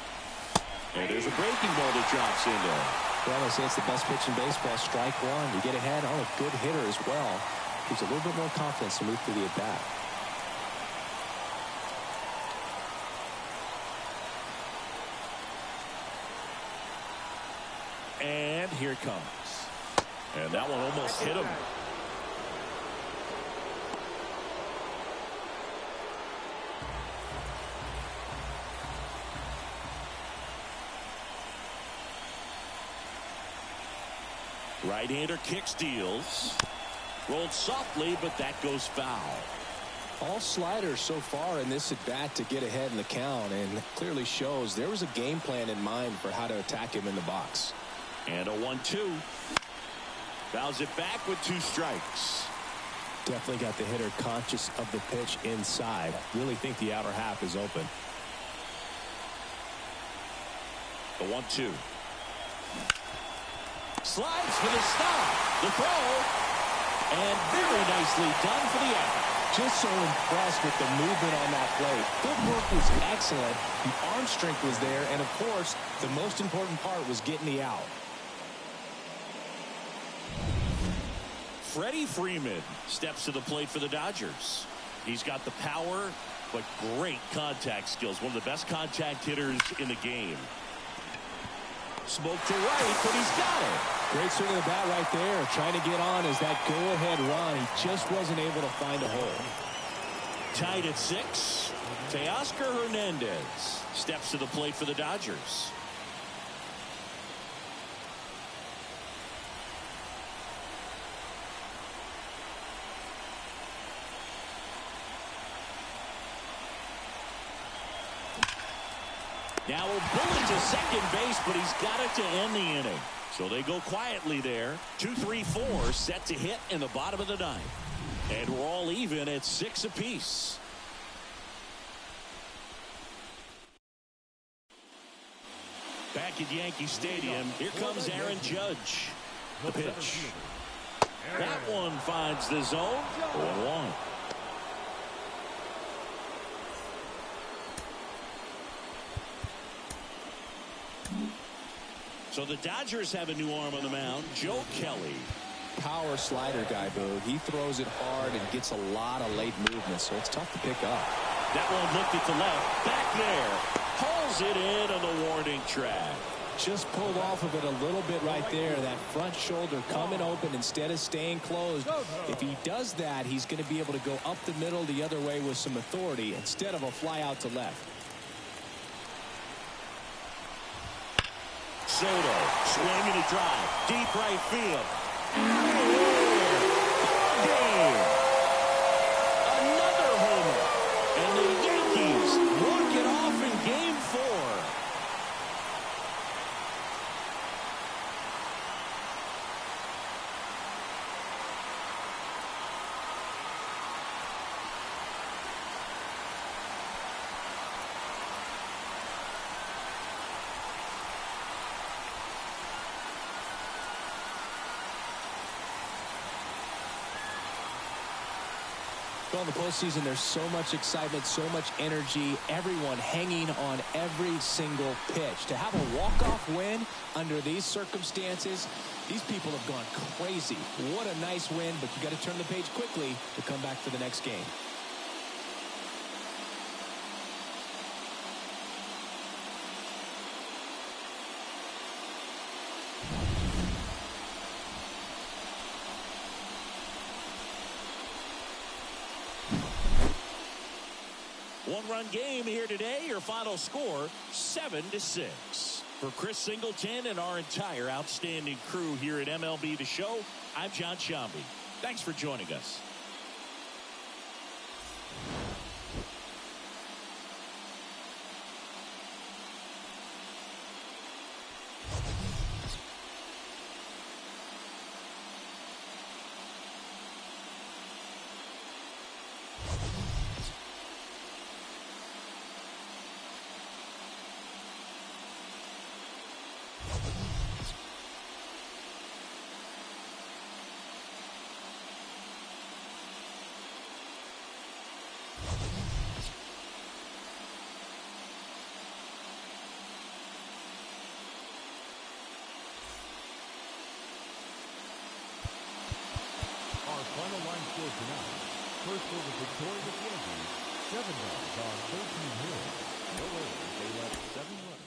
And there's a breaking ball that drops in there. Well, I say it's the best pitch in baseball. Strike 1. You get ahead on a good hitter as well. Gives a little bit more confidence to move through the at-bat. And here it comes. And that one almost hit him. Right-hander kicks, deals. Rolled softly, but that goes foul. All sliders so far in this at-bat to get ahead in the count, and clearly shows there was a game plan in mind for how to attack him in the box. And a 1-2. Fouls it back with 2 strikes. Definitely got the hitter conscious of the pitch inside. Really think the outer half is open. The 1-2. Slides for the stop. The throw. And very nicely done for the out. Just so impressed with the movement on that play. Footwork was excellent. The arm strength was there. And, of course, the most important part was getting the out. Freddie Freeman steps to the plate for the Dodgers. He's got the power, but great contact skills. One of the best contact hitters in the game. Smoke to right, but he's got it. Great swing of the bat right there. Trying to get on as that go-ahead run. He just wasn't able to find a hole. Tied at 6. Teoscar Hernandez steps to the plate for the Dodgers. Now a bullet to second base, but he's got it to end the inning. So they go quietly there. 2-3-4 set to hit in the bottom of the 9th. And we're all even at 6 apiece. Back at Yankee Stadium, here comes Aaron Judge. The pitch. That one finds the zone. 0-1. So the Dodgers have a new arm on the mound, Joe Kelly. Power slider guy, Boo. He throws it hard and gets a lot of late movement, so it's tough to pick up. That one looked at the left. Back there. Hauls it in on the warning track. Just pulled off of it a little bit right there. That front shoulder coming open instead of staying closed. If he does that, he's going to be able to go up the middle the other way with some authority instead of a fly out to left. Soto swinging a drive. Deep right field. Game. Another homer. And the Yankees walk it off in Game 4. Well, in the postseason, there's so much excitement, so much energy, everyone hanging on every single pitch. To have a walk-off win under these circumstances, these people have gone crazy. What a nice win, but you got to turn the page quickly to come back for the next game. One-run game here today. Your final score, 7-6. For Chris Singleton and our entire outstanding crew here at MLB The Show, I'm John Shambi. Thanks for joining us. Final line score tonight. First for the victorious Yankees, 7 runs on 13 hits. No errors, they left 7 runners.